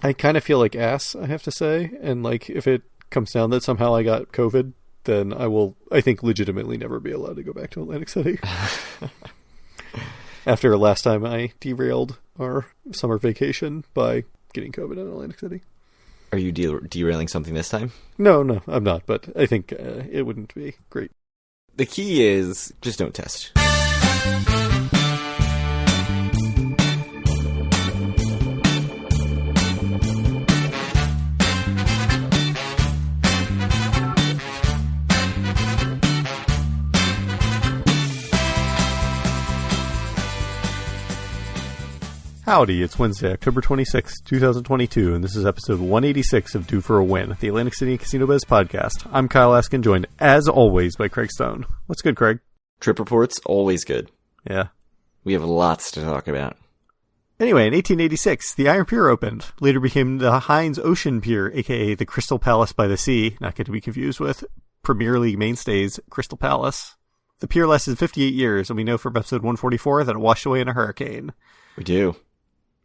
I kind of feel like ass, I have to say. And like, if it comes down that somehow I got COVID, then I think, legitimately never be allowed to go back to Atlantic City. After last time I derailed our summer vacation by getting COVID in Atlantic City. Are you derailing something this time? No, I'm not, but I think it wouldn't be great. The key is just don't test. Howdy, it's Wednesday, October 26th, 2022, and this is episode 186 of Due for a Win, the Atlantic City Casino Biz podcast. I'm Kyle Askin, joined, as always, by Craig Stone. What's good, Craig? Trip reports, always good. Yeah. We have lots to talk about. Anyway, in 1886, the Iron Pier opened. Later became the Heinz Ocean Pier, a.k.a. the Crystal Palace by the Sea, not to be confused with Premier League mainstays Crystal Palace. The pier lasted 58 years, and we know from episode 144 that it washed away in a hurricane. We do.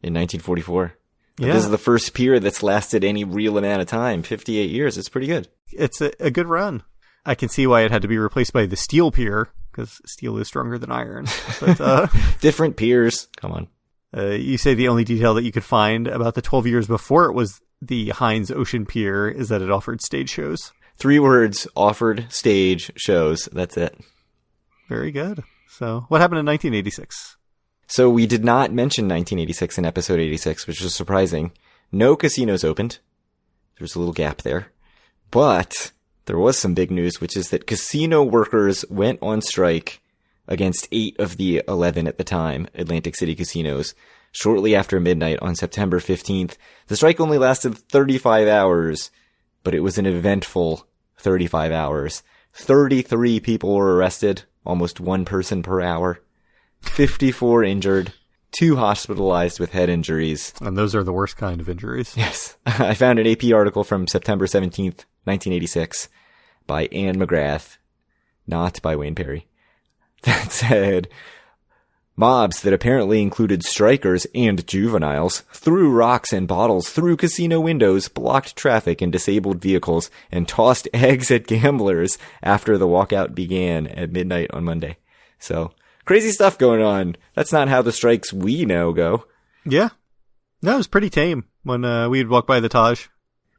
In 1944. But yeah. This is the first pier that's lasted any real amount of time. 58 years. It's pretty good. It's a good run. I can see why it had to be replaced by the steel pier, because steel is stronger than iron. But different piers. Come on. You say the only detail that you could find about the 12 years before it was the Heinz Ocean Pier is that it offered stage shows. 3 words, offered stage shows. That's it. Very good. So what happened in 1986? So we did not mention 1986 in episode 86, which was surprising. No casinos opened. There's a little gap there. But there was some big news, which is that casino workers went on strike against 8 of the 11 at the time Atlantic City casinos shortly after midnight on September 15th. The strike only lasted 35 hours, but it was an eventful 35 hours. 33 people were arrested, almost 1 person per hour. 54 injured, 2 hospitalized with head injuries. And those are the worst kind of injuries. Yes. I found an AP article from September 17th, 1986 by Anne McGrath, not by Wayne Perry, that said, mobs that apparently included strikers and juveniles threw rocks and bottles through casino windows, blocked traffic and disabled vehicles, and tossed eggs at gamblers after the walkout began at midnight on Monday. So, crazy stuff going on. That's not how the strikes we know go. Yeah. No, it was pretty tame when we'd walk by the Taj.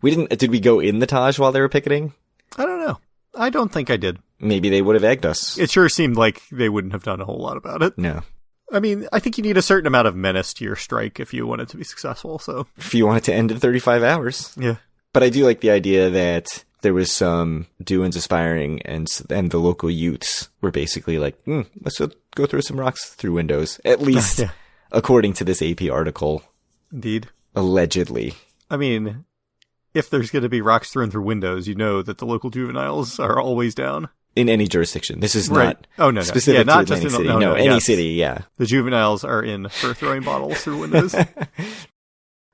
Did we go in the Taj while they were picketing? I don't know. I don't think I did. Maybe they would have egged us. It sure seemed like they wouldn't have done a whole lot about it. No. I mean, I think you need a certain amount of menace to your strike if you want it to be successful, so. If you want it to end in 35 hours. Yeah. But I do like the idea that there was some doings aspiring and the local youths were basically like, let's go throw some rocks through windows. At least, yeah. According to this AP article. Indeed. Allegedly. I mean, if there's going to be rocks thrown through windows, you know that the local juveniles are always down. In any jurisdiction. This is right. not specific to Atlantic City. No, any city, yeah. The juveniles are in for throwing bottles through windows. So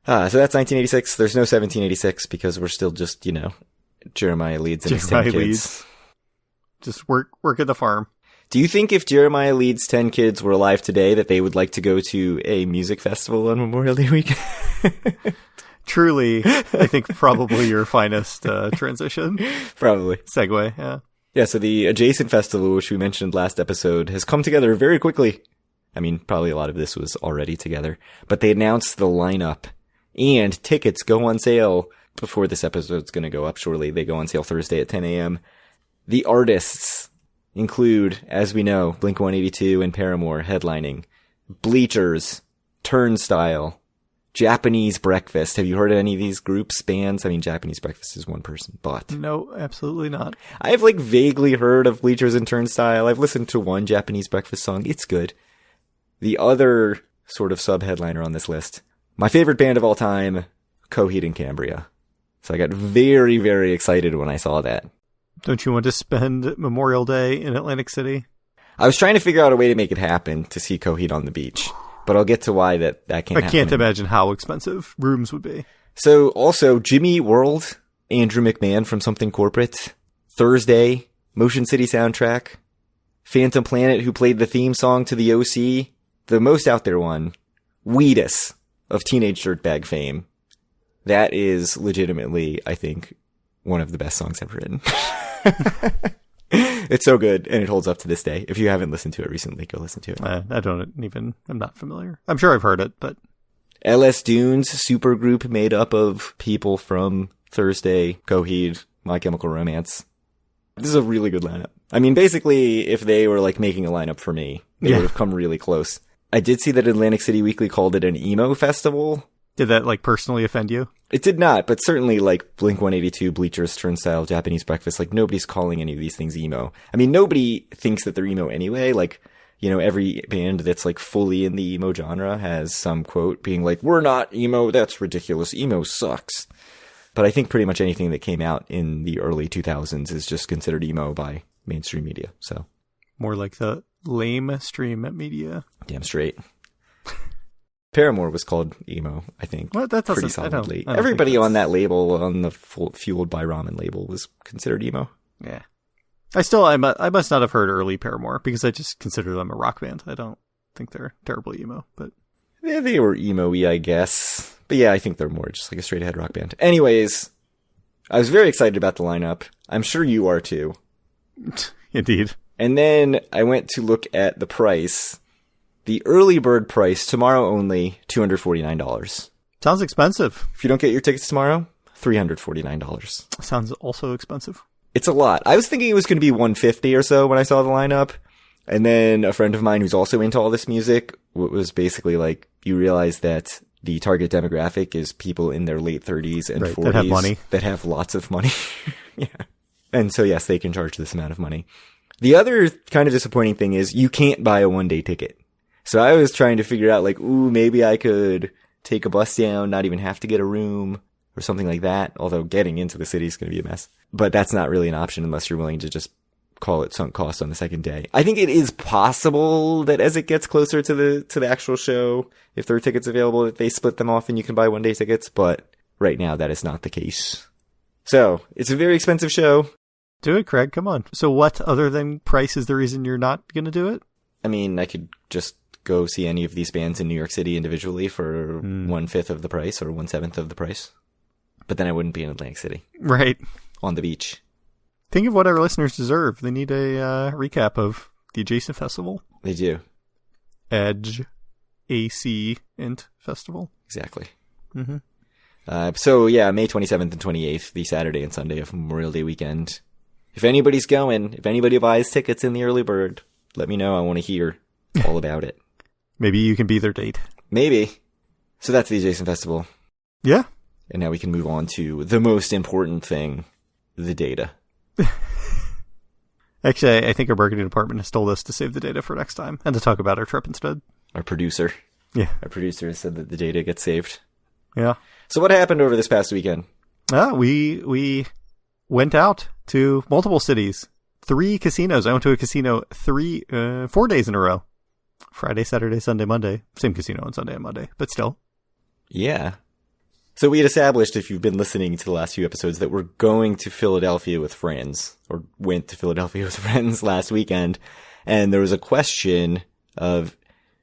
that's 1986. There's no 1786 because we're still just, Jeremiah Leeds and his 10 kids. Just work at the farm. Do you think if Jeremiah Leeds' 10 kids were alive today that they would like to go to a music festival on Memorial Day weekend? Truly, I think probably your finest transition. Probably. Segue, yeah. Yeah, so the adjacent festival, which we mentioned last episode, has come together very quickly. I mean, probably a lot of this was already together. But they announced the lineup, and tickets go on sale before this episode's going to go up shortly. They go on sale Thursday at 10 a.m. The artists include, as we know, Blink-182 and Paramore headlining, Bleachers, Turnstile, Japanese Breakfast. Have you heard of any of these groups, bands? I mean, Japanese Breakfast is one person, but... No, absolutely not. I've, vaguely heard of Bleachers and Turnstile. I've listened to one Japanese Breakfast song. It's good. The other sort of sub-headliner on this list, my favorite band of all time, Coheed and Cambria. So I got very, very excited when I saw that. Don't you want to spend Memorial Day in Atlantic City? I was trying to figure out a way to make it happen to see Coheed on the beach. But I'll get to why that can't happen. I can't imagine how expensive rooms would be. So, also, Jimmy Eat World, Andrew McMahon from Something Corporate, Thursday, Motion City soundtrack, Phantom Planet, who played the theme song to the OC, the most out there one, Wheatus of Teenage Dirtbag fame, That is legitimately, I think, one of the best songs ever written. It's so good, and it holds up to this day. If you haven't listened to it recently, go listen to it. I'm not familiar. I'm sure I've heard it, but... LS Dunes, supergroup made up of people from Thursday, Coheed, My Chemical Romance. This is a really good lineup. I mean, basically, if they were like making a lineup for me, they would have come really close. I did see that Atlantic City Weekly called it an emo festival. Did that like personally offend you? It did not, but certainly like Blink-182, Bleachers, Turnstile, Japanese Breakfast, like nobody's calling any of these things emo. I mean, nobody thinks that they're emo anyway. Like, you know, every band that's like fully in the emo genre has some quote being like, "We're not emo, that's ridiculous, emo sucks." But I think pretty much anything that came out in the early 2000s is just considered emo by mainstream media, so. More like the lame stream media. Damn straight. Paramore was called emo, I think. Well, that pretty solidly. I don't Everybody on that label, on the Fueled by Ramen label, was considered emo. Yeah. I must not have heard early Paramore, because I just consider them a rock band. I don't think they're terribly emo, but... Yeah, they were emo-y, I guess. But yeah, I think they're more just like a straight-ahead rock band. Anyways, I was very excited about the lineup. I'm sure you are too. Indeed. And then I went to look at the price. The early bird price, tomorrow only, $249. Sounds expensive. If you don't get your tickets tomorrow, $349. Sounds also expensive. It's a lot. I was thinking it was going to be $150 or so when I saw the lineup. And then a friend of mine who's also into all this music was basically like, you realize that the target demographic is people in their late 30s and 40s that have money. That have lots of money. Yeah. And so, yes, they can charge this amount of money. The other kind of disappointing thing is you can't buy a one-day ticket. So I was trying to figure out like, ooh, maybe I could take a bus down, not even have to get a room or something like that. Although getting into the city is going to be a mess. But that's not really an option unless you're willing to just call it sunk cost on the second day. I think it is possible that as it gets closer to the actual show, if there are tickets available, that they split them off and you can buy one-day tickets. But right now, that is not the case. So it's a very expensive show. Do it, Craig. Come on. So what other than price is the reason you're not going to do it? I mean, I could just go see any of these bands in New York City individually for 1/5 of the price or 1/7 of the price. But then I wouldn't be in Atlantic City. Right. On the beach. Think of what our listeners deserve. They need a recap of the adjacent festival. They do. Edge, AC, Int Festival. Exactly. Mm-hmm. So yeah, May 27th and 28th, the Saturday and Sunday of Memorial Day weekend. If anybody's going, if anybody buys tickets in the early bird, let me know. I want to hear all about it. Maybe you can be their date. Maybe. So that's the adjacent festival. Yeah. And now we can move on to the most important thing, the data. Actually, I think our marketing department has told us to save the data for next time and to talk about our trip instead. Our producer. Yeah. Our producer has said that the data gets saved. Yeah. So what happened over this past weekend? We went out to multiple cities, 3 casinos. I went to a casino 4 days in a row. Friday, Saturday, Sunday, Monday. Same casino on Sunday and Monday, but still. Yeah. So we had established, if you've been listening to the last few episodes, that we're going to Philadelphia with friends, or went to Philadelphia with friends last weekend. And there was a question of,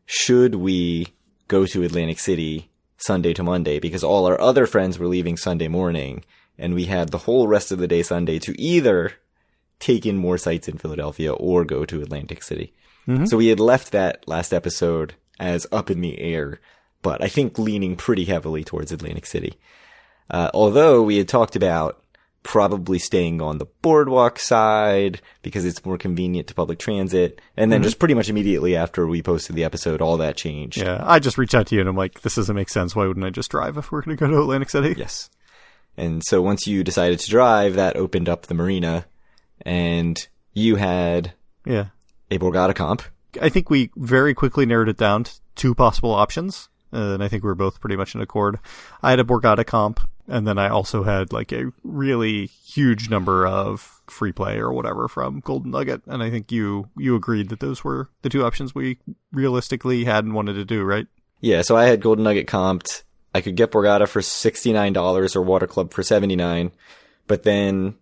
should we go to Atlantic City Sunday to Monday? Because all our other friends were leaving Sunday morning, and we had the whole rest of the day Sunday to either take in more sights in Philadelphia or go to Atlantic City. Mm-hmm. So we had left that last episode as up in the air, but I think leaning pretty heavily towards Atlantic City. Although we had talked about probably staying on the boardwalk side because it's more convenient to public transit. And then just pretty much immediately after we posted the episode, all that changed. Yeah, I just reached out to you and I'm like, this doesn't make sense. Why wouldn't I just drive if we're going to go to Atlantic City? Yes. And so once you decided to drive, that opened up the marina and you had a Borgata comp. I think we very quickly narrowed it down to 2 possible options. And I think we were both pretty much in accord. I had a Borgata comp, and then I also had like a really huge number of free play or whatever from Golden Nugget. And I think you agreed that those were the 2 options we realistically had and wanted to do, right? Yeah, so I had Golden Nugget comped. I could get Borgata for $69 or Water Club for $79, but then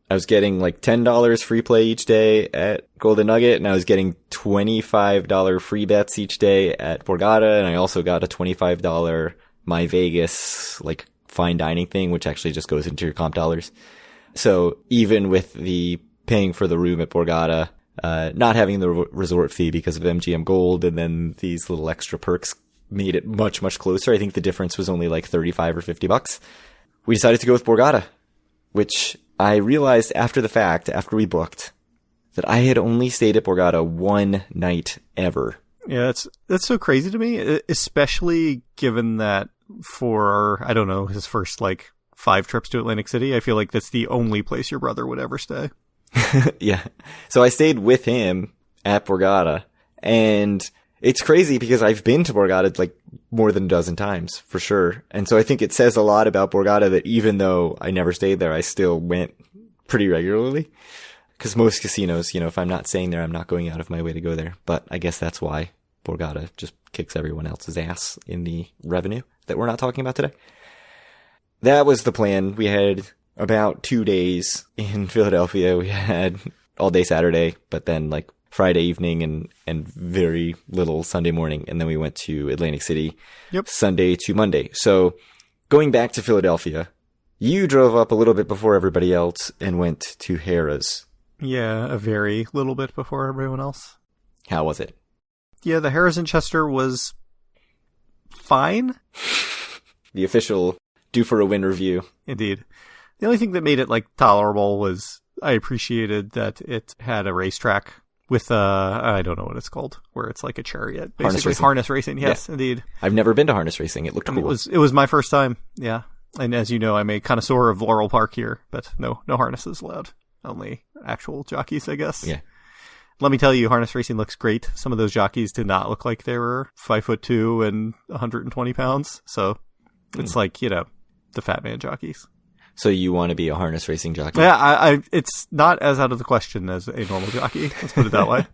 I was getting like $10 free play each day at Golden Nugget, and I was getting $25 free bets each day at Borgata, and I also got a $25 My Vegas, like fine dining thing, which actually just goes into your comp dollars. So even with the paying for the room at Borgata, not having the resort fee because of MGM Gold, and then these little extra perks made it much, much closer. I think the difference was only like $35 or $50. We decided to go with Borgata, which I realized after the fact, after we booked, that I had only stayed at Borgata one night ever. Yeah, that's so crazy to me, especially given that for, I don't know, his first like 5 trips to Atlantic City, I feel like that's the only place your brother would ever stay. Yeah. So I stayed with him at Borgata, and it's crazy because I've been to Borgata like more than a dozen times for sure. And so I think it says a lot about Borgata that even though I never stayed there, I still went pretty regularly. Because most casinos, you know, if I'm not staying there, I'm not going out of my way to go there. But I guess that's why Borgata just kicks everyone else's ass in the revenue that we're not talking about today. That was the plan. We had about 2 days in Philadelphia. We had all day Saturday, but then like Friday evening and very little Sunday morning. And then we went to Atlantic City Sunday to Monday. So going back to Philadelphia, you drove up a little bit before everybody else and went to Harrah's. Yeah, a very little bit before everyone else. How was it? Yeah, the Harrah's in Chester was fine. The official due for a win review. Indeed. The only thing that made it like tolerable was I appreciated that it had a racetrack with I don't know what it's called, where it's like a chariot. Basically harness racing. Yes, yeah. Indeed. I've never been to harness racing. It looked cool. It was my first time. Yeah. And as you know, I'm a connoisseur of Laurel Park here, but no harnesses allowed. Only actual jockeys, I guess. Yeah. Let me tell you, harness racing looks great. Some of those jockeys did not look like they were 5'2" and 120 pounds. So it's like, you know, the fat man jockeys. So you want to be a harness racing jockey? Yeah, I it's not as out of the question as a normal jockey. Let's put it that way.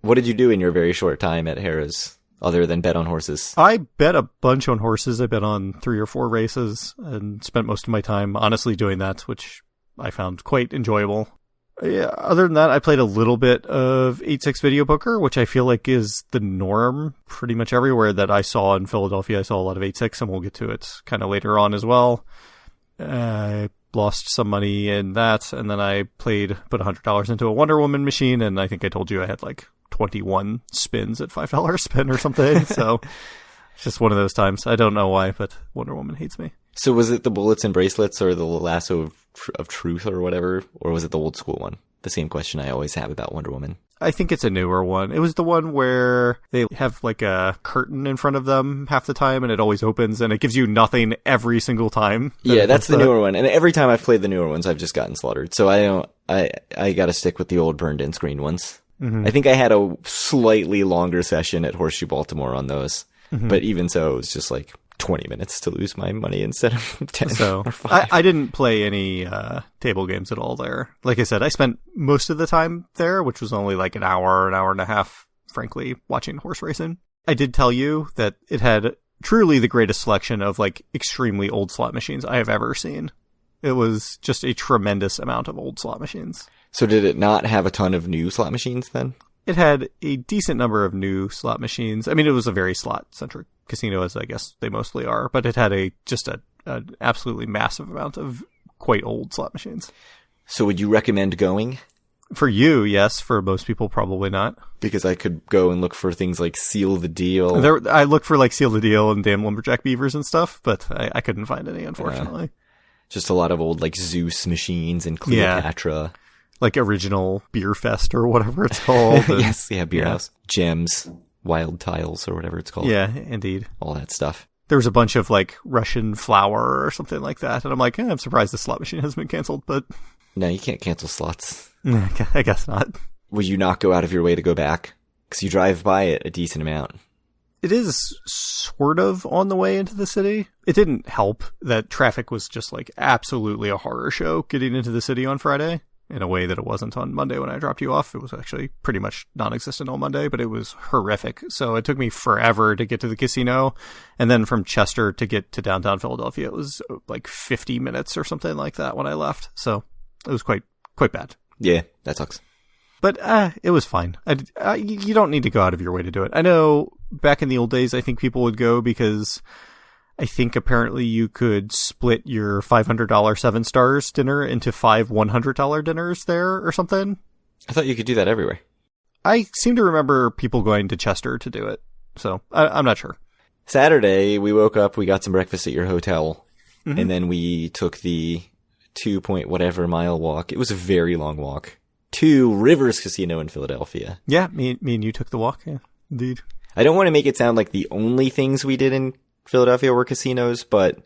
What did you do in your very short time at Harrah's other than bet on horses? I bet a bunch on horses. I bet on 3 or 4 races and spent most of my time honestly doing that, which I found quite enjoyable. Yeah, other than that, I played a little bit of 8-6 video poker, which I feel like is the norm pretty much everywhere that I saw in Philadelphia. I saw a lot of 8-6, and we'll get to it kind of later on as well. I lost some money in that, and then I put $100 into a Wonder Woman machine, and I think I told you I had like 21 spins at $5 spin or something. So it's just one of those times. I don't know why, but Wonder Woman hates me. So was it the bullets and bracelets or the lasso of truth or whatever? Or was it the old school one? The same question I always have about Wonder Woman. I think it's a newer one. It was the one where they have like a curtain in front of them half the time and it always opens and it gives you nothing every single time. Yeah, that's the newer one. And every time I've played the newer ones, I've just gotten slaughtered. So I got to stick with the old burned in screen ones. Mm-hmm. I think I had a slightly longer session at Horseshoe Baltimore on those. Mm-hmm. But even so, it was just like 20 minutes to lose my money instead of 10 or 5. I didn't play any table games at all there. Like I said, I spent most of the time there, which was only like an hour and a half, frankly, watching horse racing. I did tell you that it had truly the greatest selection of like extremely old slot machines I have ever seen. It was just a tremendous amount of old slot machines. So did it not have a ton of new slot machines then? It had a decent number of new slot machines. I mean, it was a very slot-centric casino, as I guess they mostly are, but it had an absolutely massive amount of quite old slot machines. So would you recommend going? For you, yes. For most people, probably not. Because I could go and look for things like Seal the Deal. I looked for like Seal the Deal and Damn Lumberjack Beavers and stuff, but I couldn't find any, unfortunately. Just a lot of old like Zeus machines and Cleopatra. Yeah. Like original Beer Fest or whatever it's called. Yes, Beer House. Gems, Wild Tiles or whatever it's called. Yeah, indeed. All that stuff. There was a bunch of like Russian flour or something like that. And I'm like, I'm surprised the slot machine hasn't been canceled, but... No, you can't cancel slots. I guess not. Would you not go out of your way to go back? Because you drive by it a decent amount. It is sort of on the way into the city. It didn't help that traffic was just like absolutely a horror show getting into the city on Friday. In a way that it wasn't on Monday when I dropped you off. It was actually pretty much non-existent on Monday, but it was horrific. So it took me forever to get to the casino. And then from Chester to get to downtown Philadelphia, it was like 50 minutes or something like that when I left. So it was quite bad. Yeah, that sucks. But it was fine. You don't need to go out of your way to do it. I know back in the old days, I think people would go because I think apparently you could split your $500 7 stars dinner into 5 $100 dinners there or something. I thought you could do that everywhere. I seem to remember people going to Chester to do it, so I'm not sure. Saturday, we woke up, we got some breakfast at your hotel, and then we took the 2-point-whatever-mile walk. It was a very long walk to Rivers Casino in Philadelphia. Yeah, me and you took the walk, yeah, indeed. I don't want to make it sound like the only things we did in Philadelphia were casinos, but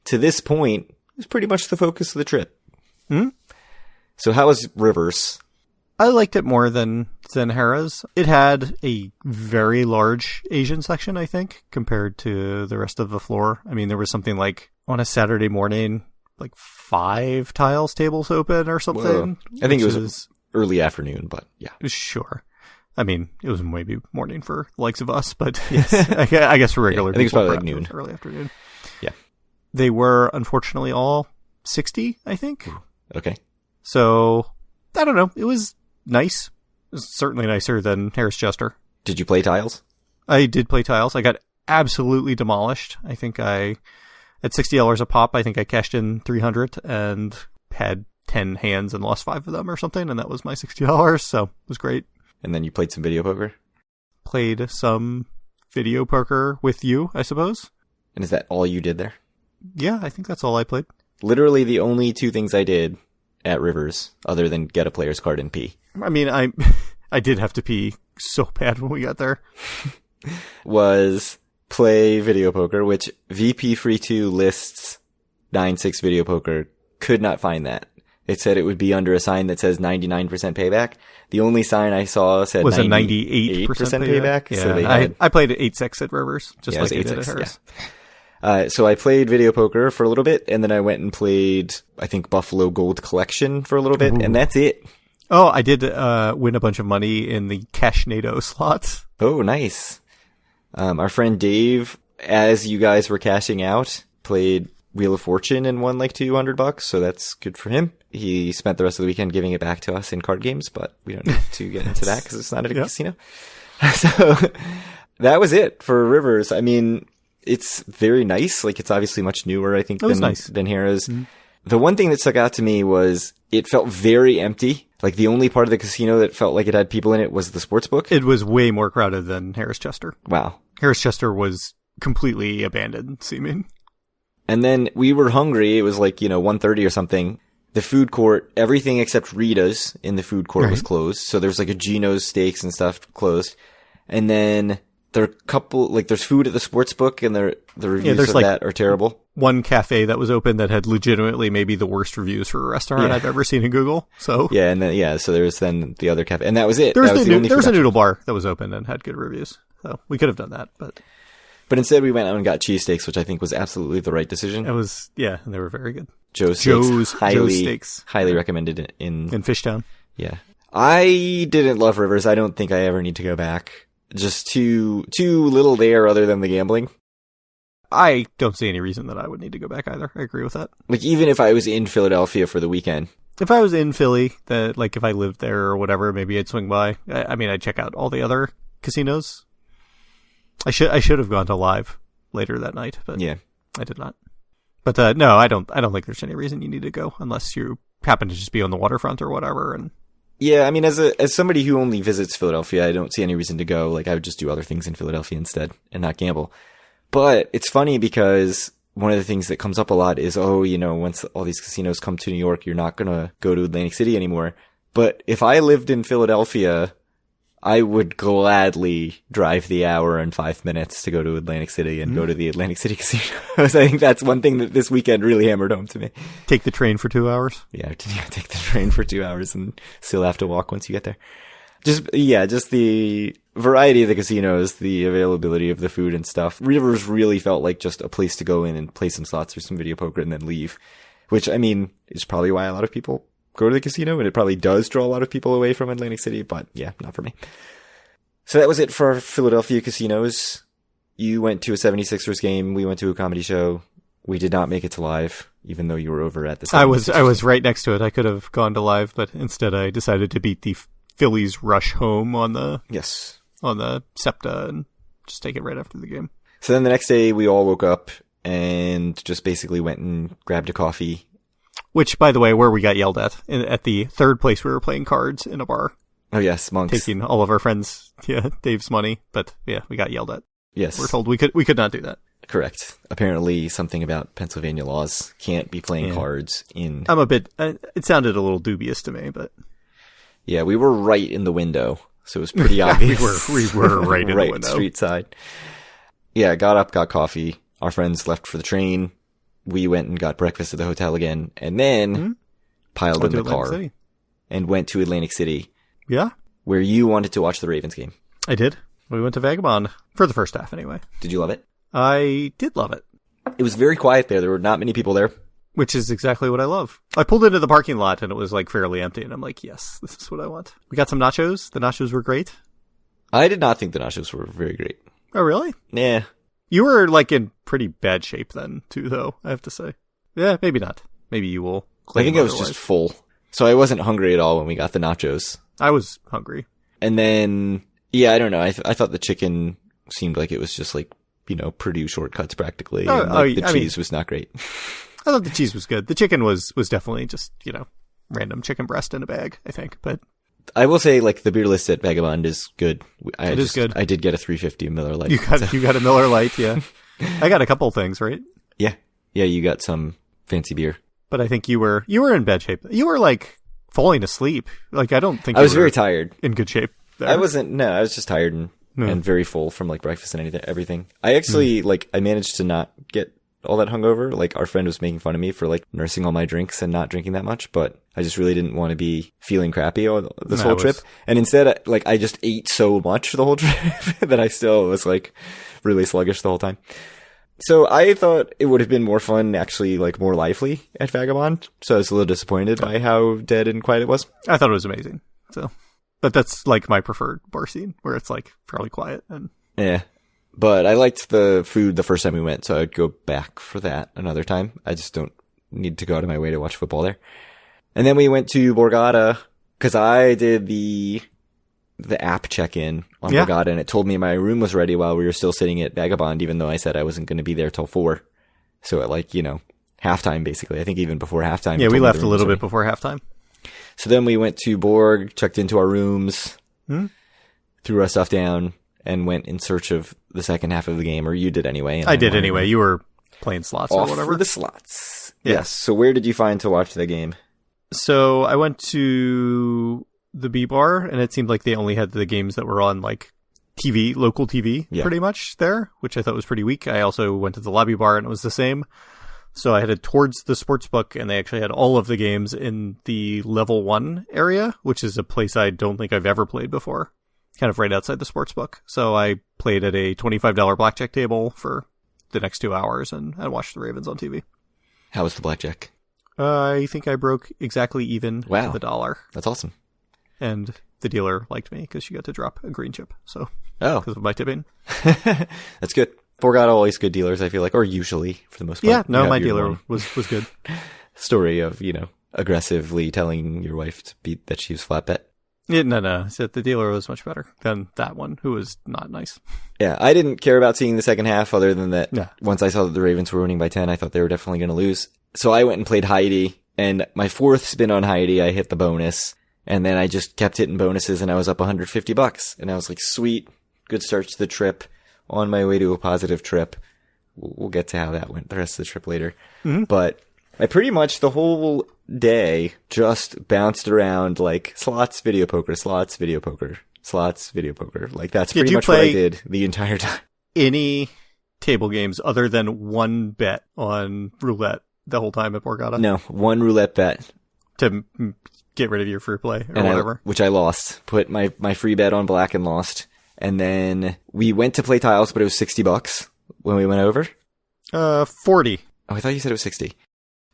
to this point, it was pretty much the focus of the trip. So how was Rivers? I liked it more than Harrah's. It had a very large Asian section, I think, compared to the rest of the floor. I mean, there was something like, on a Saturday morning, like 5 tiles tables open or something. I think it was early afternoon, but yeah. Sure. I mean, it was maybe morning for the likes of us, but yes, I guess for regular people. I think it's probably like noon. Early afternoon. Yeah. They were, unfortunately, all 60, I think. Ooh, okay. So, I don't know. It was nice. It was certainly nicer than Harris Chester. Did you play tiles? I did play tiles. I got absolutely demolished. I think at $60 a pop, I think I cashed in 300 and had 10 hands and lost 5 of them or something, and that was my $60, so it was great. And then you played some video poker? Played some video poker with you, I suppose. And is that all you did there? Yeah, I think that's all I played. Literally the only 2 things I did at Rivers, other than get a player's card and pee. I mean, I did have to pee so bad when we got there. Was play video poker, which VP Free 2 lists 9-6 video poker. Could not find that. It said it would be under a sign that says 99% payback. The only sign I saw said was 98% payback. Yeah, so I played at 8-6 at Rivers, just like I did at Harris. Yeah. So I played video poker for a little bit, and then I went and played, I think, Buffalo Gold Collection for a little bit, and that's it. Oh, I did win a bunch of money in the Cashnado slots. Oh, nice. Our friend Dave, as you guys were cashing out, played Wheel of Fortune and won like $200, so that's good for him. He spent the rest of the weekend giving it back to us in card games, but we don't need to get into that because it's not at a casino. So that was it for Rivers. I mean, it's very nice. Like, it's obviously much newer, I think, than Harrah's. Mm-hmm. The one thing that stuck out to me was it felt very empty. Like, the only part of the casino that felt like it had people in it was the sports book. It was way more crowded than Harris Chester. Wow. Harris Chester was completely abandoned, seeming. And then we were hungry. It was like, 1:30 or something. The food court, everything except Rita's in the food court was closed. So there's like a Gino's Steaks and stuff closed. And then there are a couple, like, there's food at the sports book, and the reviews of that are terrible. One cafe that was open that had legitimately maybe the worst reviews for a restaurant I've ever seen in Google. So yeah, and then so there was then the other cafe, and that was it. There was a noodle bar that was open and had good reviews. So we could have done that, but instead we went out and got cheesesteaks, which I think was absolutely the right decision. It was, and they were very good. Joe's Steaks, highly recommended in Fishtown. Yeah, I didn't love Rivers. I don't think I ever need to go back. Just too little there other than the gambling. I don't see any reason that I would need to go back either. I agree with that. Like, even if I was in Philadelphia for the weekend. If I was in Philly, if I lived there or whatever, maybe I'd swing by. I mean, I'd check out all the other casinos. I should have gone to Live later that night, but I did not. But no, I don't think there's any reason you need to go unless you happen to just be on the waterfront or whatever. And yeah, I mean, as somebody who only visits Philadelphia, I don't see any reason to go. Like, I would just do other things in Philadelphia instead and not gamble. But it's funny because one of the things that comes up a lot is, once all these casinos come to New York, you're not going to go to Atlantic City anymore. But if I lived in Philadelphia, I would gladly drive the hour and 5 minutes to go to Atlantic City and go to the Atlantic City casinos. I think that's one thing that this weekend really hammered home to me. Take the train for 2 hours? Yeah, take the train for 2 hours and still have to walk once you get there. Just the variety of the casinos, the availability of the food and stuff. Rivers really felt like just a place to go in and play some slots or some video poker and then leave. Which, I mean, is probably why a lot of people go to the casino, and it probably does draw a lot of people away from Atlantic City, but yeah, not for me. So that was it for our Philadelphia casinos. You went to a 76ers game, we went to a comedy show. We did not make it to Live, even though you were over at the 76ers. I was right next to it. I could have gone to Live, but instead I decided to beat the Phillies rush home on the SEPTA and just take it right after the game. So then the next day we all woke up and just basically went and grabbed a coffee. Which, by the way, where we got yelled at the third place we were playing cards in a bar. Oh, yes, monks. Taking all of our friends, Dave's money. But yeah, we got yelled at. Yes. We're told we could not do that. Correct. Apparently something about Pennsylvania laws can't be playing cards in... I'm a bit... it sounded a little dubious to me, but... Yeah, we were right in the window, so it was pretty obvious. we were right in right the window. Street side. Yeah, got up, got coffee. Our friends left for the train. We went and got breakfast at the hotel again, and then piled in the car and went to Atlantic City. Yeah. Where you wanted to watch the Ravens game. I did. We went to Vagabond for the first half anyway. Did you love it? I did love it. It was very quiet there. There were not many people there. Which is exactly what I love. I pulled into the parking lot and it was like fairly empty and I'm like, yes, this is what I want. We got some nachos. The nachos were great. I did not think the nachos were very great. Oh, really? Yeah. You were like in pretty bad shape then too, though, I have to say. Yeah, maybe not. Maybe you will. I think I was just full. So I wasn't hungry at all when we got the nachos. I was hungry. And then, yeah, I don't know. I thought the chicken seemed like it was just like, you know, Purdue shortcuts practically. And the cheese was not great. I thought the cheese was good. The chicken was definitely just, you know, random chicken breast in a bag, I think. But I will say, like, the beer list at Vagabond is good. It is good. I did get a 350 Miller Lite. You got a Miller Lite, yeah. I got a couple things, right? Yeah. Yeah, you got some fancy beer. But I think you were in bad shape. You were like falling asleep. Like, I don't think I was very tired. In good shape. There. I wasn't. No, I was just tired and very full from like breakfast and everything. I actually I managed to not get all that hungover. Like, our friend was making fun of me for like nursing all my drinks and not drinking that much, but I just really didn't want to be feeling crappy this whole trip. And instead, I just ate so much the whole trip that I still was like really sluggish the whole time. So I thought it would have been more fun, actually, like more lively at Vagabond. So I was a little disappointed by how dead and quiet it was. I thought it was amazing. So, but that's like my preferred bar scene, where it's like fairly quiet and yeah. But I liked the food the first time we went, so I'd go back for that another time. I just don't need to go out of my way to watch football there. And then we went to Borgata, because I did the app check-in on Borgata, and it told me my room was ready while we were still sitting at Vagabond, even though I said I wasn't going to be there till 4. So at halftime, basically. I think even before halftime. Yeah, we left a little bit before halftime. So then we went to Borg, checked into our rooms, threw our stuff down, and went in search of the second half of the game, or you did anyway. I did anyway. You were playing slots or whatever. For the slots. Yeah. Yes. So where did you find to watch the game? So I went to the B bar, and it seemed like they only had the games that were on like TV, local TV, pretty much there, which I thought was pretty weak. I also went to the lobby bar, and it was the same. So I headed towards the sports book, and they actually had all of the games in the level 1 area, which is a place I don't think I've ever played before. Kind of right outside the sports book. So I played at a $25 blackjack table for the next 2 hours and watched the Ravens on TV. How was the blackjack? I think I broke exactly even with the dollar. That's awesome. And the dealer liked me because she got to drop a green chip. So, because of my tipping. That's good. Borgata always good dealers, I feel like, or usually for the most part. Yeah, no, my dealer was good. Story of, aggressively telling your wife that she was flat bet. Yeah, no. So the dealer was much better than that one, who was not nice. Yeah, I didn't care about seeing the second half other than that. Yeah. Once I saw that the Ravens were winning by 10, I thought they were definitely going to lose. So I went and played Heidi, and my 4th spin on Heidi, I hit the bonus, and then I just kept hitting bonuses, and I was up $150. And I was like, sweet, good start to the trip, on my way to a positive trip. We'll get to how that went the rest of the trip later. Mm-hmm. But I pretty much the whole day just bounced around like slots, video poker, slots, video poker, slots, video poker. Like that's pretty much what I did the entire time. Any table games other than one bet on roulette the whole time at Borgata? No, one roulette bet. To get rid of your free play or whatever. Which I lost. Put my free bet on black and lost. And then we went to play tiles, but it was $60 when we went over. 40. Oh, I thought you said it was 60.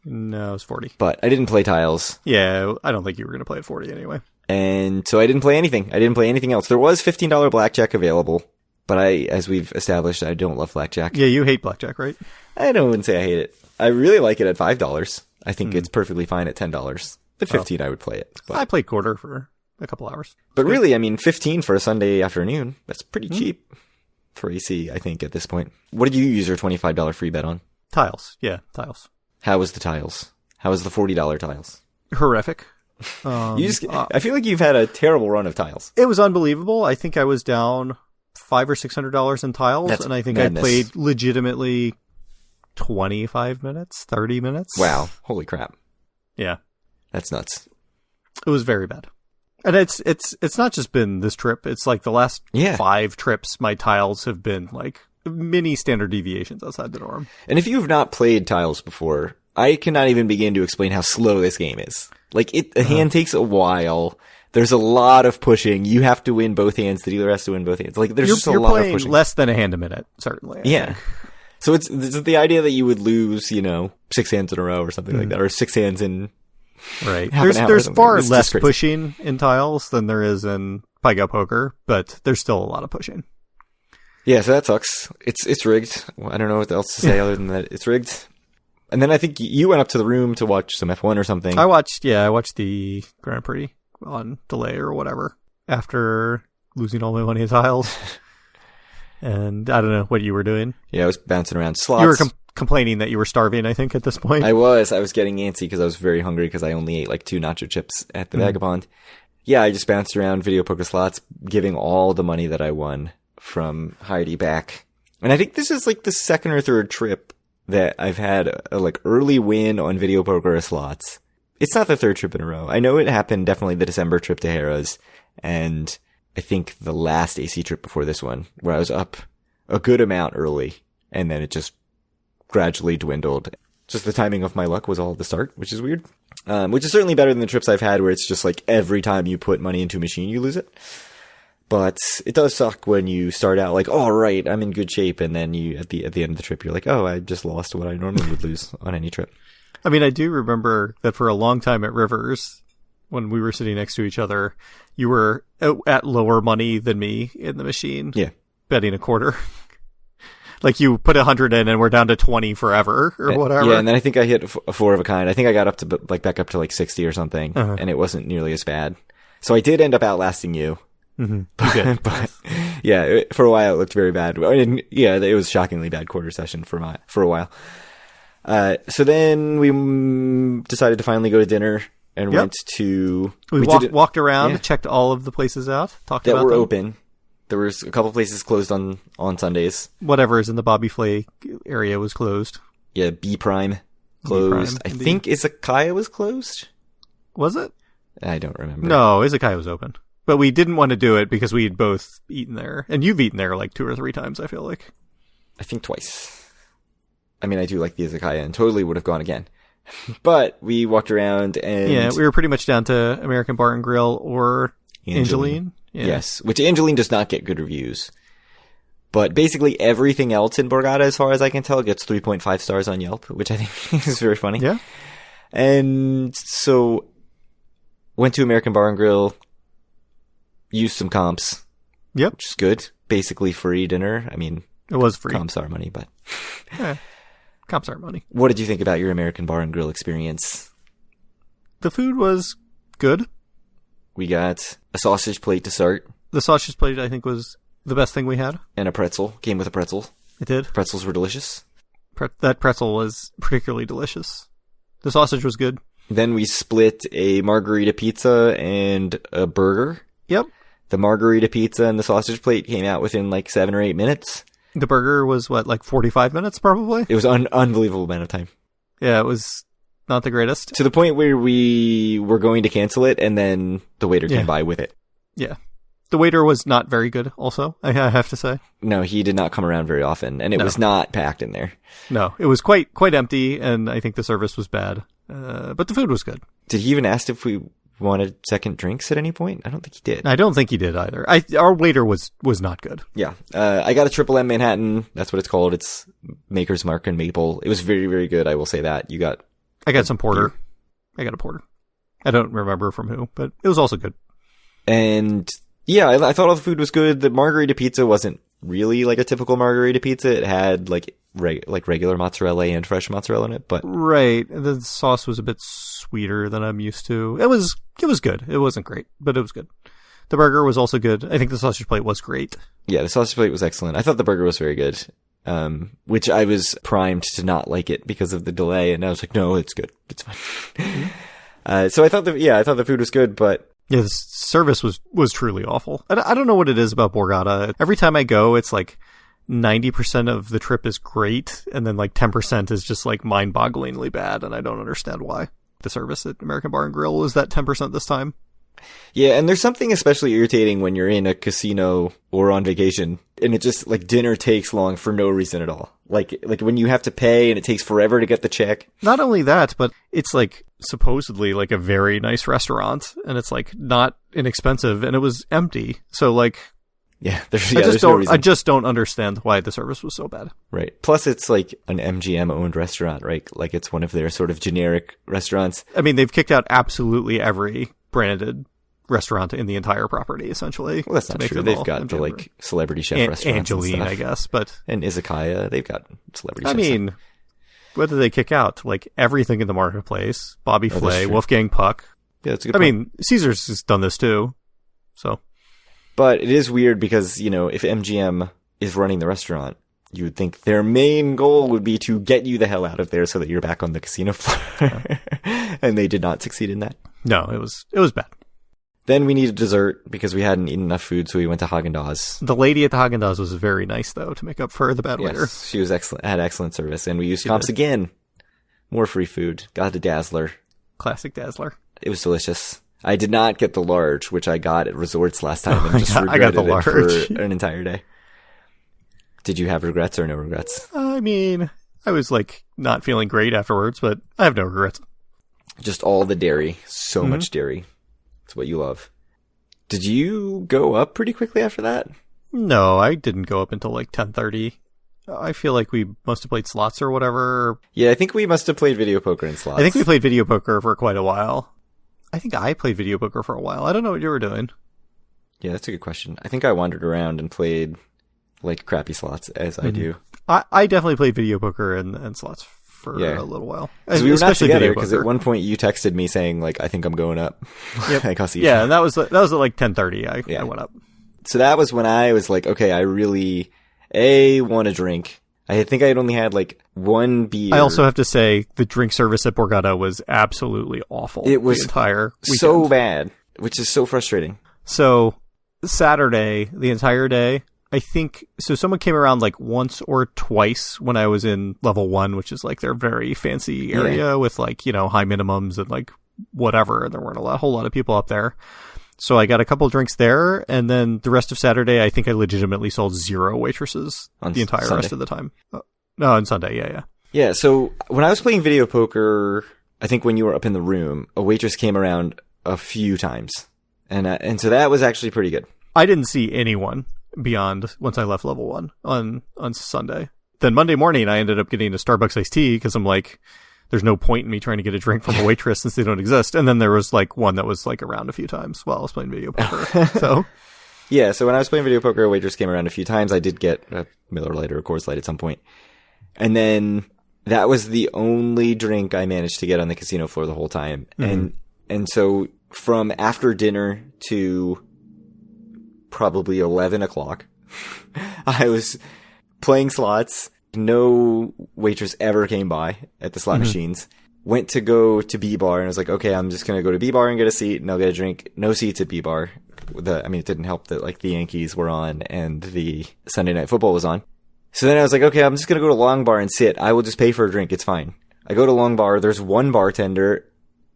No, it was 40. But I didn't play tiles. Yeah, I don't think you were going to play at 40 anyway. And so I didn't play anything. I didn't play anything else. There was $15 blackjack available, but as we've established, I don't love blackjack. Yeah, you hate blackjack, right? I wouldn't say I hate it. I really like it at $5. I think it's perfectly fine at $10. At 15, I would play it. But I played quarter for a couple hours. But really, I mean, 15 for a Sunday afternoon, that's pretty cheap for AC, I think, at this point. What did you use your $25 free bet on? Tiles. Yeah, tiles. How was the tiles? How was the $40 tiles? Horrific. I feel like you've had a terrible run of tiles. It was unbelievable. I think I was down $500 or $600 in tiles, That's and I think madness. I played legitimately 25 minutes, 30 minutes. Wow. Holy crap. Yeah. That's nuts. It was very bad. And it's not just been this trip. It's like the last 5 trips, my tiles have been like mini standard deviations outside the norm. And if you've not played tiles before, I cannot even begin to explain how slow this game is. Like, a hand takes a while. There's a lot of pushing. You have to win both hands. The dealer has to win both hands. Like, there's just a lot of pushing. You're playing less than a hand a minute, certainly. Yeah. So it's the idea that you would lose, 6 hands in a row or something like that, or 6 hands in right. There's far less pushing in tiles than there is in Pie-Go Poker, but there's still a lot of pushing. Yeah, so that sucks. It's rigged. Well, I don't know what else to say other than that it's rigged. And then I think you went up to the room to watch some F1 or something. I watched the Grand Prix on delay or whatever after losing all my money in tiles. And I don't know what you were doing. Yeah, I was bouncing around slots. You were complaining that you were starving, I think, at this point. I was getting antsy because I was very hungry because I only ate like 2 nacho chips at the Vagabond. Yeah, I just bounced around video poker slots, giving all the money that I won from Heidi back. And I think this is like the second or third trip that I've had a like early win on video poker or slots. It's not the third trip in a row. I know it happened definitely the December trip to Harrah's, and I think the last AC trip before this one, where I was up a good amount early, and then it just gradually dwindled. Just the timing of my luck was all at the start, which is weird. Which is certainly better than the trips I've had where it's just like every time you put money into a machine, you lose it. But it does suck when you start out like, oh, right, I'm in good shape. And then you, at the end of the trip, you're like, oh, I just lost what I normally would lose on any trip. I mean, I do remember that for a long time at Rivers, when we were sitting next to each other, you were at lower money than me in the machine. Yeah. Betting a quarter. Like you put 100 in and we're down to 20 forever or whatever. Yeah, and then I think I hit a 4 of a kind. I think I got up to back up to like 60 or something, and it wasn't nearly as bad. So I did end up outlasting you. Mm-hmm. But yeah, for a while it looked very bad. And yeah, it was shockingly bad quarter session for a while. So then we decided to finally go to dinner and went to. We walked around, checked all of the places out, talked about that were them. open. There was a couple places closed on Sundays. Whatever is in the Bobby Flay area was closed. Yeah, B Prime closed. I think Izakaya was closed. Was it? I don't remember. No, Izakaya was open. But we didn't want to do it because we had both eaten there. And you've eaten there like 2 or 3 times, I feel like. I think twice. I mean, I do like the Izakaya and totally would have gone again. But we walked around and... Yeah, we were pretty much down to American Bar and Grill or Angeline. Yeah. Yes, which Angeline does not get good reviews. But basically everything else in Borgata, as far as I can tell, gets 3.5 stars on Yelp, which I think is very funny. Yeah. And so went to American Bar and Grill, used some comps. Yep. Which is good. Basically free dinner. I mean, it was free. Comps are money, but yeah, comps aren't money. What did you think about your American Bar and Grill experience? The food was good. We got a sausage plate to start. The sausage plate, I think, was the best thing we had. And a pretzel. Came with a pretzel. It did. Pretzels were delicious. That pretzel was particularly delicious. The sausage was good. Then we split a margarita pizza and a burger. Yep. The margarita pizza and the sausage plate came out within like 7 or 8 minutes. The burger was, like 45 minutes probably? It was an unbelievable amount of time. Yeah, it was not the greatest. To the point where we were going to cancel it, and then the waiter came by with it. Yeah. The waiter was not very good also, I have to say. No, he did not come around very often, and it was not packed in there. No, it was quite empty, and I think the service was bad. But the food was good. Did he even ask if we wanted second drinks at any point? I don't think he did. I don't think he did either. Our waiter was not good. Yeah. I got a Triple M Manhattan. That's what it's called. It's Maker's Mark and Maple. It was very, very good. I will say that. I got some porter. Beer. I got a porter. I don't remember from who, but it was also good. And yeah, I thought all the food was good. The margarita pizza wasn't really like a typical margarita pizza. It had like regular mozzarella and fresh mozzarella in it, but right. The sauce was a bit sweeter than I'm used to. It was good. It wasn't great, but it was good. The burger was also good. I think the sausage plate was great. Yeah, the sausage plate was excellent. I thought the burger was very good. which I was primed to not like it because of the delay. And I was like, no, it's good. It's fine. So I thought the food was good, but yeah, the service was truly awful. I don't know what it is about Borgata. Every time I go, it's like 90% of the trip is great, and then like 10% is just like mind-bogglingly bad, and I don't understand why. The service at American Bar and Grill was that 10% this time. Yeah, and there's something especially irritating when you're in a casino or on vacation, and it just, like, dinner takes long for no reason at all. Like when you have to pay and it takes forever to get the check. Not only that, but it's like supposedly like a very nice restaurant, and it's like not inexpensive, and it was empty. So like, I just don't understand why the service was so bad. Right. Plus, it's like an MGM-owned restaurant, right? Like it's one of their sort of generic restaurants. I mean, they've kicked out absolutely every branded restaurant in the entire property, essentially. Well, that's not true. They've got the like celebrity chef restaurants. Angeline, I guess, and Izakaya, they've got celebrity chefs. I mean, what did they kick out? Like everything in the marketplace. Bobby Flay, Wolfgang Puck. Yeah, that's a good point. I mean, Caesar's has done this too. So, but it is weird because, you know, if MGM is running the restaurant, you would think their main goal would be to get you the hell out of there so that you're back on the casino floor. And they did not succeed in that. No, it was bad. Then we needed dessert because we hadn't eaten enough food, so we went to Haagen-Dazs. The lady at the Haagen-Dazs was very nice, though, to make up for the bad waiter. She was excellent, had excellent service, and we used comps again. More free food. Got the Dazzler. Classic Dazzler. It was delicious. I did not get the large, which I got at Resorts last time, and just regretted I got the large it for an entire day. Did you have regrets or no regrets? I mean, I was like not feeling great afterwards, but I have no regrets. Just all the dairy. So much dairy. It's what you love. Did you go up pretty quickly after that? No, I didn't go up until like 10:30. I feel like we must have played slots or whatever. Yeah, I think we must have played video poker and slots. I think we played video poker for quite a while. I think I played video poker for a while. I don't know what you were doing. Yeah, that's a good question. I think I wandered around and played like crappy slots as I do. I definitely played video poker and slots for a little while. So we were not together because at one point you texted me saying like, I think I'm going up. Yep. Like, I'll see you. Yeah, and that was at like 10:30. I went up. So that was when I was like, okay, I really want a drink. I think I had only had like one beer. I also have to say the drink service at Borgata was absolutely awful. It was the entire weekend. So bad, which is so frustrating. So Saturday, the entire day, I think, so someone came around like once or twice when I was in level 1, which is like their very fancy area with like, you know, high minimums and like whatever. And there weren't a whole lot of people up there. So I got a couple drinks there. And then the rest of Saturday, I think I legitimately sold 0 waitresses the entire rest of the time. No, on Sunday. Yeah. Yeah. So when I was playing video poker, I think when you were up in the room, a waitress came around a few times. And so that was actually pretty good. I didn't see anyone beyond once I left level 1 on Sunday. Then Monday morning, I ended up getting a Starbucks iced tea because I'm like, there's no point in me trying to get a drink from a waitress since they don't exist. And then there was like one that was like around a few times while I was playing video poker. So yeah, so when I was playing video poker, a waitress came around a few times. I did get a Miller Lite or a Coors Light at some point. And then that was the only drink I managed to get on the casino floor the whole time. Mm-hmm. And so from after dinner to probably 11 o'clock, I was playing slots. No waitress ever came by at the slot machines. Went to go to B-Bar and I was like, okay, I'm just going to go to B-Bar and get a seat and I'll get a drink. No seats at B-Bar. It didn't help that like the Yankees were on and the Sunday Night Football was on. So then I was like, okay, I'm just going to go to Long Bar and sit. I will just pay for a drink. It's fine. I go to Long Bar. There's one bartender.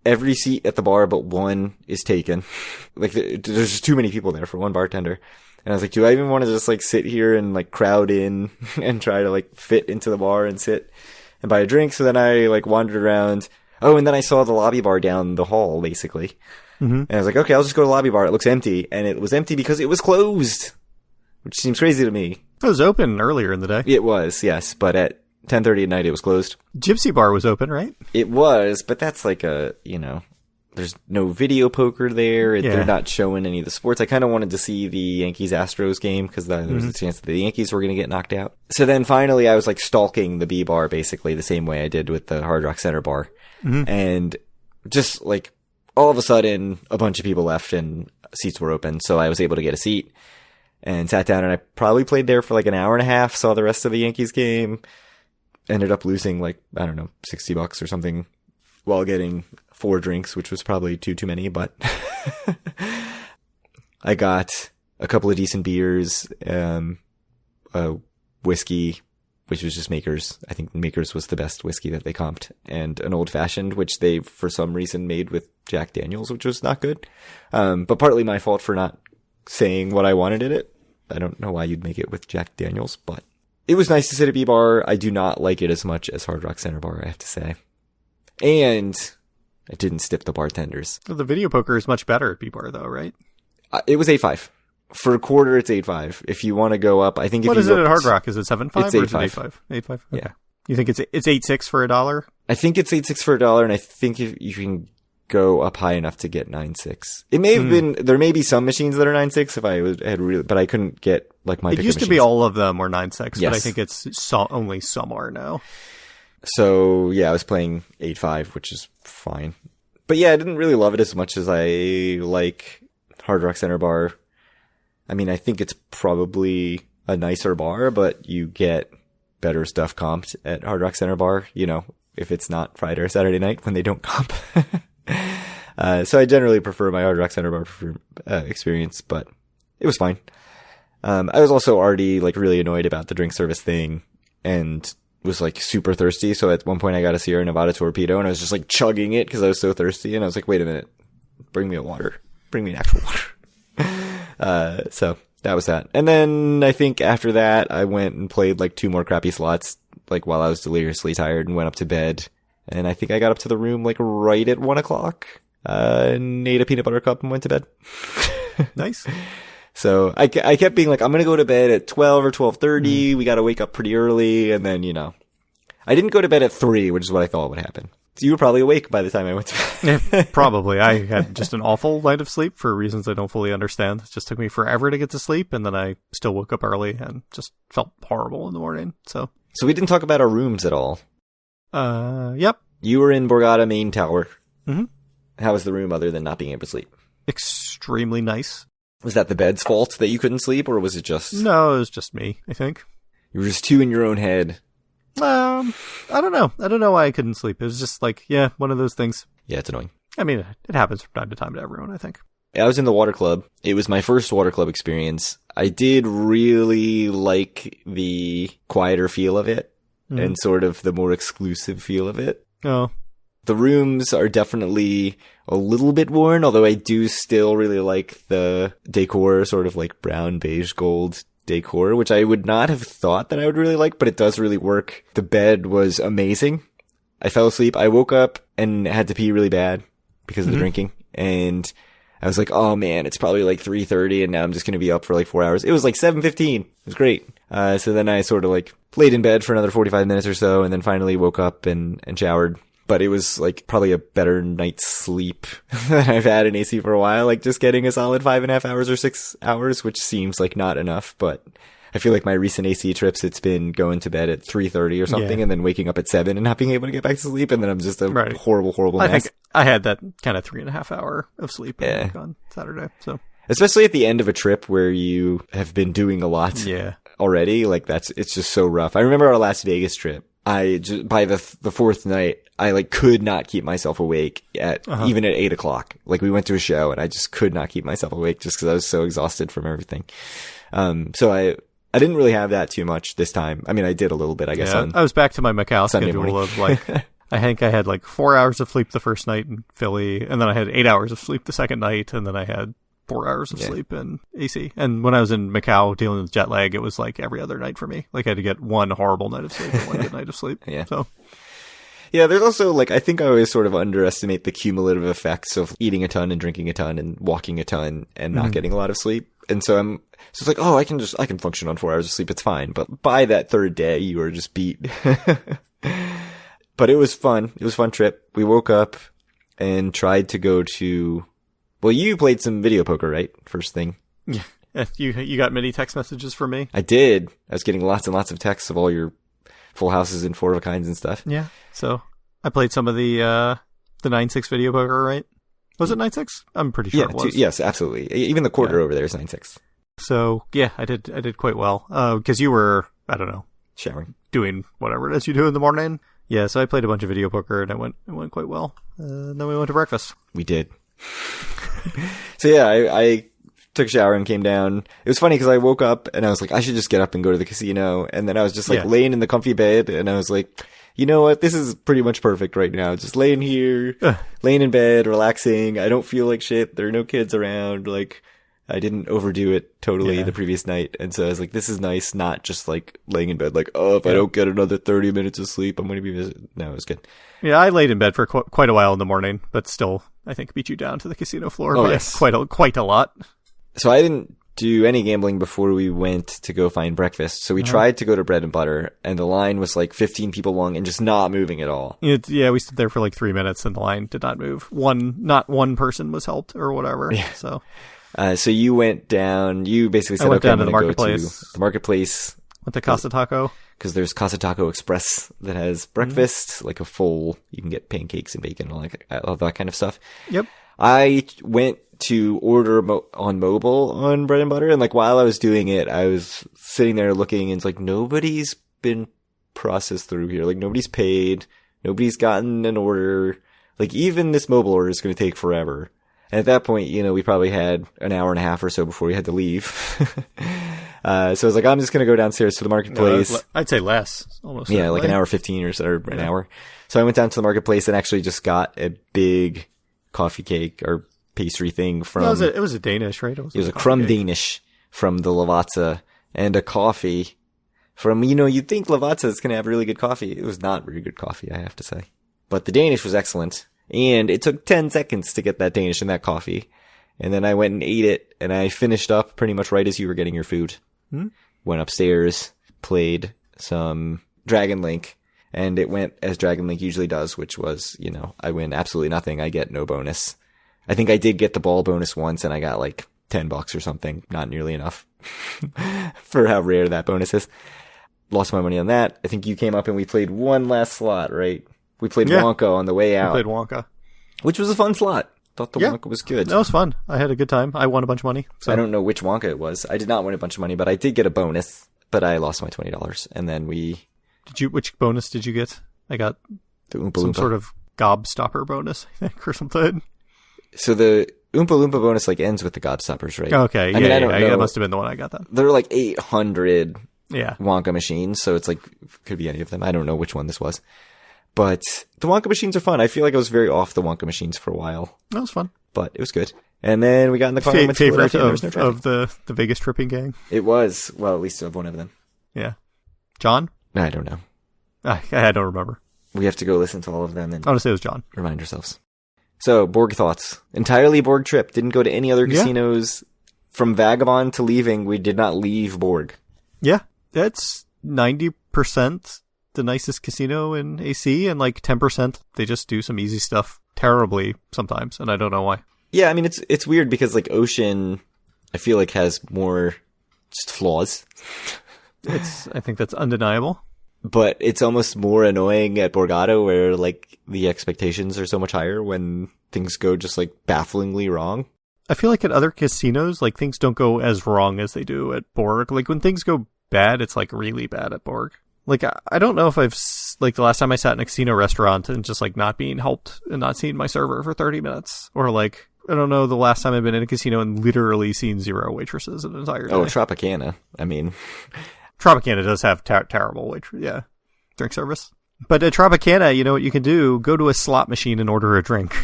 Every seat at the bar but one is taken. Like, there's just too many people there for one bartender. And I was like, do I even want to just like sit here and like crowd in and try to like fit into the bar and sit and buy a drink? So then I like wandered around. Oh, and then I saw the lobby bar down the hall, basically. And I was like, okay, I'll just go to the lobby bar. It looks empty. And it was empty because it was closed, which seems crazy to me. It was open earlier in the day. It was, yes. But at 10:30 at night, it was closed. Gypsy Bar was open, right? It was, but that's like there's no video poker there. They're not showing any of the sports. I kind of wanted to see the Yankees-Astros game because there was a chance that the Yankees were going to get knocked out. So then finally I was like stalking the B-Bar basically the same way I did with the Hard Rock Center bar. And just like all of a sudden a bunch of people left and seats were open. So I was able to get a seat. and sat down, and I probably played there for like an hour and a half, saw the rest of the Yankees game, ended up losing like, I don't know, $60 or something while getting 4 drinks, which was probably too many, but I got a couple of decent beers, a whiskey, which was just Makers. I think Makers was the best whiskey that they comped, and an old fashioned, which they for some reason made with Jack Daniels, which was not good. But partly my fault for not saying what I wanted in it. I don't know why you'd make it with Jack Daniels, but it was nice to sit at B-Bar. I do not like it as much as Hard Rock Center Bar, I have to say. And I didn't stip the bartenders. Well, the video poker is much better at B-Bar though, right? It was 8.5. For a quarter, it's 8.5. If you want to go up, I think if what you is it at Hard Rock? Is it 7.5 it's or is it 8.5? 8.5? 8.5? Okay. Yeah. You think it's 8.6 for $1? I think it's 8.6 for $1, and I think if you can go up high enough to get 9.6. It may have been, there may be some machines that are 9.6 if I had really, but I couldn't get like my It used to be all of them were 9.6, yes. But I think it's only some are now. So yeah, I was playing 8.5, which is fine. But yeah, I didn't really love it as much as I like Hard Rock Center Bar. I mean, I think it's probably a nicer bar, but you get better stuff comped at Hard Rock Center Bar, you know, if it's not Friday or Saturday night when they don't comp. So I generally prefer my Hard Rock Center Bar experience, but it was fine. I was also already like really annoyed about the drink service thing and was like super thirsty. So at one point I got a Sierra Nevada Torpedo and I was just like chugging it because I was so thirsty. And I was like, wait a minute, bring me a water, bring me an actual water. So that was that. And then I think after that, I went and played like 2 more crappy slots, like while I was deliriously tired, and went up to bed. And I think I got up to the room like right at 1 o'clock, and ate a peanut butter cup and went to bed. Nice. So I kept being like, I'm going to go to bed at 12 or 12:30. We got to wake up pretty early. And then, you know, I didn't go to bed at 3, which is what I thought would happen. So you were probably awake by the time I went to bed. Yeah, probably. I had just an awful night of sleep for reasons I don't fully understand. It just took me forever to get to sleep, and then I still woke up early and just felt horrible in the morning. So we didn't talk about our rooms at all. Yep. You were in Borgata Main Tower. Mm-hmm. How was the room other than not being able to sleep? Extremely nice. Was that the bed's fault that you couldn't sleep, or was it just... No, it was just me, I think. You were just too in your own head. I don't know. I don't know why I couldn't sleep. It was just like, yeah, one of those things. Yeah, it's annoying. I mean, it happens from time to time to everyone, I think. I was in the water club. It was my first water club experience. I did really like the quieter feel of it and sort of the more exclusive feel of it. Oh. The rooms are definitely a little bit worn, although I do still really like the decor, sort of like brown, beige, gold decor, which I would not have thought that I would really like, but it does really work. The bed was amazing. I fell asleep. I woke up and had to pee really bad because of the drinking. And I was like, oh man, it's probably like 3:30 and now I'm just going to be up for like 4 hours. It was like 7:15. It was great. So then I sort of like laid in bed for another 45 minutes or so and then finally woke up and showered. But it was like probably a better night's sleep than I've had in AC for a while. Like just getting a solid 5.5 hours or 6 hours, which seems like not enough. But I feel like my recent AC trips, it's been going to bed at 3:30 or something and then waking up at 7 and not being able to get back to sleep. And then I'm just a horrible mess. I think I had that kind of 3.5 hour of sleep on Saturday. So especially at the end of a trip where you have been doing a lot already, like it's just so rough. I remember our Las Vegas trip. By the 4th night, I like could not keep myself awake even at 8 o'clock. Like we went to a show and I just could not keep myself awake just because I was so exhausted from everything. So I didn't really have that too much this time. I mean, I did a little bit, I guess. I was back to my Macau Sunday schedule morning. of like, I think I had like 4 hours of sleep the first night in Philly, and then I had 8 hours of sleep the second night, and then I had 4 hours of sleep in AC. And when I was in Macau dealing with jet lag, it was like every other night for me. Like I had to get one horrible night of sleep and one good night of sleep. Yeah. So. Yeah, there's also like, I think I always sort of underestimate the cumulative effects of eating a ton and drinking a ton and walking a ton and not getting a lot of sleep. And so it's like, oh, I can function on 4 hours of sleep. It's fine. But by that third day, you are just beat. But it was fun. It was a fun trip. We woke up and tried to go to, well, you played some video poker, right? First thing. Yeah. You got many text messages from me? I did. I was getting lots and lots of texts of all your full houses and 4 of a kinds and stuff. Yeah. So I played some of the 9-6 video poker, right? Was it 9-6? I'm pretty sure it was. Yes, absolutely. Even the quarter over there is 9-6. So yeah, I did quite well. Because you were, I don't know, Showering. doing whatever it is you do in the morning. Yeah, so I played a bunch of video poker and it went quite well. And then we went to breakfast. We did. So yeah, I took a shower and came down. It was funny because I woke up and I was like, I should just get up and go to the casino. And then I was just like laying in the comfy bed and I was like, you know what? This is pretty much perfect right now. Just laying here, laying in bed, relaxing. I don't feel like shit. There are no kids around. Like, I didn't overdo it totally the previous night. And so I was like, this is nice. Not just like laying in bed like, oh, if I don't get another 30 minutes of sleep, I'm going to be No, it was good. Yeah, I laid in bed for quite a while in the morning, but still, I think beat you down to the casino floor by quite a lot. So I didn't do any gambling before we went to go find breakfast. So we tried to go to Bread and Butter, and the line was like 15 people long and just not moving at all. Yeah, we stood there for like 3 minutes, and the line did not move. Not one person was helped or whatever. Yeah. So you went down. You basically said, "Okay, down I'm to the going to go to the marketplace." Went to Casa Taco. Because there's Casa Taco Express that has breakfast, like a full. You can get pancakes and bacon and all that kind of stuff. Yep. I went to order on mobile on Bread and Butter, and like while I was doing it, I was sitting there looking, and it's like nobody's been processed through here. Like nobody's paid, nobody's gotten an order. Like even this mobile order is going to take forever. And at that point, we probably had an hour and a half or so before we had to leave. So I was like, I'm just going to go downstairs to the marketplace. No, I'd say less. Almost. Yeah, like an hour 15 or so, or an hour. So I went down to the marketplace and actually just got a big coffee cake or pastry thing from... No, it was a Danish, right? It was a crumb cake. Danish from the Lavazza and a coffee from, you'd think Lavazza is going to have really good coffee. It was not very good coffee, I have to say. But the Danish was excellent. And it took 10 seconds to get that Danish and that coffee. And then I went and ate it, and I finished up pretty much right as you were getting your food. Went upstairs, played some Dragon Link, and it went as Dragon Link usually does, which was, I win absolutely nothing. I get no bonus. I think I did get the ball bonus once, and I got like $10 or something. Not nearly enough for how rare that bonus is. Lost my money on that. I think you came up and we played one last slot, right? We played Wonka on the way out. We played Wonka. Which was a fun slot. Thought the Wonka was good. That was fun. I had a good time. I won a bunch of money. So. I don't know which Wonka it was. I did not win a bunch of money, but I did get a bonus. But I lost my $20. And then which bonus did you get? I got the Oompa some Loompa. sort of gobstopper bonus, I think, or something. So the Oompa Loompa bonus ends with the gobstoppers, right? Okay, I don't know. That must have been the one I got then. There were like 800 Yeah. Wonka machines, so it's like, could be any of them. I don't know which one this was. But the Wonka machines are fun. I feel like I was very off the Wonka machines for a while. That was fun. But it was good. And then we got in the car and went to favorite no of the Vegas tripping gang? It was. Well, at least of one of them. Yeah. John? I don't know. I don't remember. We have to go listen to all of them and I want to say it was John. Remind ourselves. So, Borg thoughts. Entirely Borg trip. Didn't go to any other casinos. From Vagabond to leaving, we did not leave Borg. Yeah. That's 90% the nicest casino in AC, and like 10% they just do some easy stuff terribly sometimes, and I don't know why. Yeah, I mean, it's weird because like Ocean, I feel like has more just flaws. I think that's undeniable. But it's almost more annoying at Borgata where like the expectations are so much higher when things go just like bafflingly wrong. I feel like at other casinos, like things don't go as wrong as they do at Borg. Like when things go bad, it's like really bad at Borg. Like, I don't know if like the last time I sat in a casino restaurant and just like not being helped and not seeing my server for 30 minutes, or like, I don't know the last time I've been in a casino and literally seen 0 waitresses an entire day. Oh, Tropicana. I mean, Tropicana does have terrible drink service. But at Tropicana, you know what you can do? Go to a slot machine and order a drink.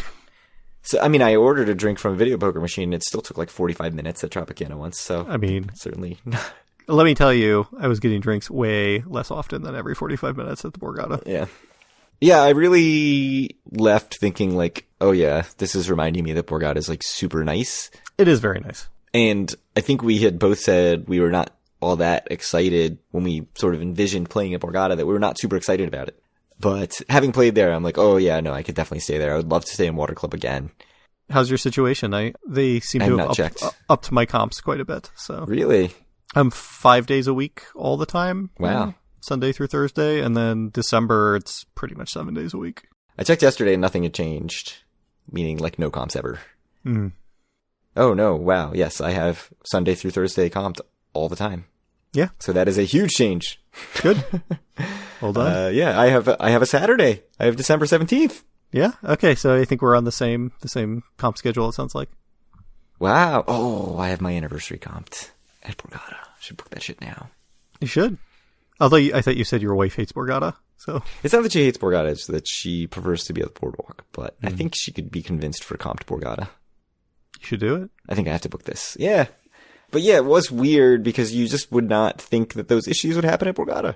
So, I mean, I ordered a drink from a video poker machine and it still took like 45 minutes at Tropicana once. So, I mean, certainly. Let me tell you, I was getting drinks way less often than every 45 minutes at the Borgata. Yeah. Yeah, I really left thinking like, oh yeah, this is reminding me that Borgata is like super nice. It is very nice. And I think we had both said we were not all that excited when we sort of envisioned playing at Borgata, that we were not super excited about it. But having played there, I'm like, oh yeah, no, I could definitely stay there. I would love to stay in Water Club again. How's your situation? They seem to have upped my comps quite a bit. So really? I'm 5 days a week all the time. Wow. Sunday through Thursday. And then December, it's pretty much 7 days a week. I checked yesterday and nothing had changed. Meaning like no comps ever. Mm. Oh, no. Wow. Yes, I have Sunday through Thursday comped all the time. Yeah. So that is a huge change. Good. Well done. Yeah, I have a Saturday. I have December 17th. Yeah. Okay. So I think we're on the same comp schedule, it sounds like. Wow. Oh, I have my anniversary comped at Borgata. Should book that shit now. You should. Although I thought you said your wife hates Borgata. So it's not that she hates Borgata, it's that she prefers to be at the boardwalk. But I think she could be convinced for comped Borgata. You should do it. I think I have to book this. Yeah. But yeah, it was weird because you just would not think that those issues would happen at Borgata.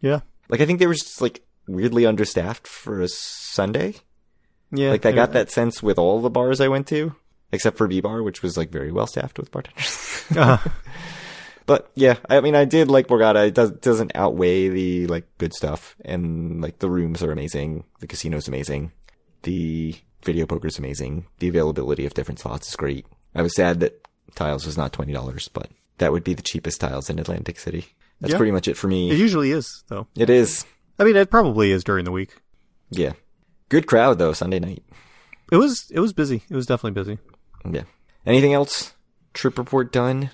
Yeah. Like, I think they were just, like, weirdly understaffed for a Sunday. Yeah. Like, I got that sense with all the bars I went to, except for B-Bar, which was, like, very well staffed with bartenders. But, yeah, I mean, I did like Borgata. It doesn't outweigh the, like, good stuff. And, like, the rooms are amazing. The casino's amazing. The video poker's amazing. The availability of different slots is great. I was sad that Tiles was not $20, but that would be the cheapest Tiles in Atlantic City. That's pretty much it for me. It usually is, though. It is. I mean, it probably is during the week. Yeah. Good crowd, though, Sunday night. It was busy. It was definitely busy. Yeah. Anything else? Trip report done?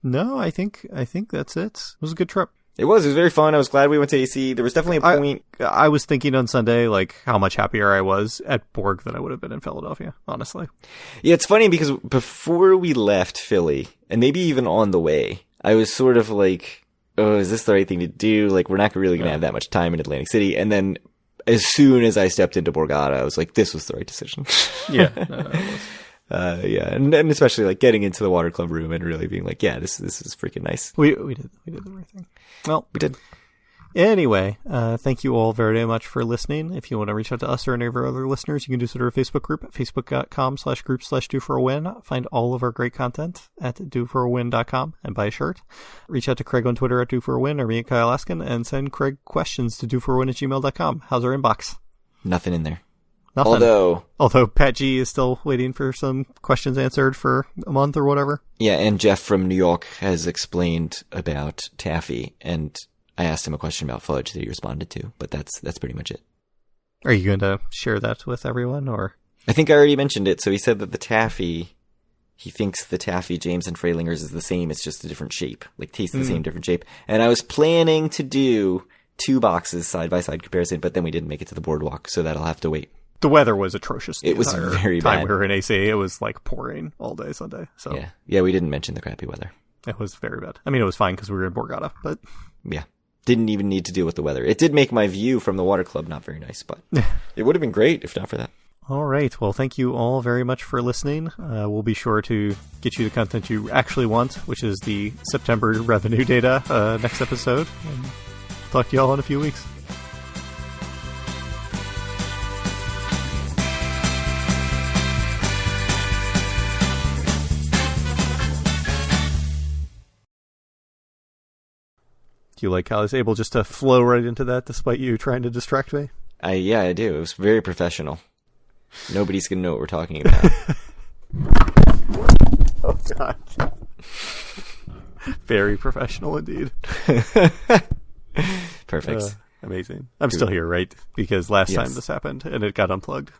No, I think that's it. It was a good trip. It was very fun. I was glad we went to AC. There was definitely a point. I was thinking on Sunday, like, how much happier I was at Borg than I would have been in Philadelphia, honestly. Yeah, it's funny because before we left Philly, and maybe even on the way, I was sort of like, oh, is this the right thing to do? Like, we're not really going to have that much time in Atlantic City. And then as soon as I stepped into Borgata, I was like, this was the right decision. Yeah. No, it was. Yeah, and especially like getting into the water club room and really being like, yeah, this is freaking nice. We did the right thing. Well, we did. Anyway, thank you all very much for listening. If you want to reach out to us or any of our other listeners, you can do so to our Facebook group at facebook.com/group/doforawin. Find all of our great content at doforawin.com and buy a shirt. Reach out to Craig on Twitter at doforawin or me at Kyle Askin and send Craig questions to doforawin@gmail.com. How's our inbox? Nothing in there. Nothing. Although Pat G is still waiting for some questions answered for a month or whatever. Yeah, and Jeff from New York has explained about taffy, and I asked him a question about fudge that he responded to, but that's pretty much it. Are you going to share that with everyone, or? I think I already mentioned it. So he said that the taffy, he thinks the taffy James and Frailinger's is the same. It's just a different shape, like tastes the same, different shape. And I was planning to do 2 boxes side by side comparison, but then we didn't make it to the boardwalk, so that'll have to wait. The weather was atrocious. It was very time bad. We were in AC. It was like pouring all day Sunday. So yeah, we didn't mention the crappy weather. It was very bad. I mean, it was fine because we were in Borgata, but yeah, didn't even need to deal with the weather. It did make my view from the water club not very nice, but it would have been great if not for that. All right. Well, thank you all very much for listening. We'll be sure to get you the content you actually want, which is the September revenue data next episode. And talk to you all in a few weeks. Do you like how I was able just to flow right into that despite you trying to distract me? Yeah, I do. It was very professional. Nobody's going to know what we're talking about. Oh, God. Very professional indeed. Perfect. Amazing. I'm still here, right? Because last time this happened and it got unplugged.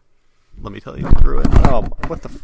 Let me tell you, screw it. Oh, what the...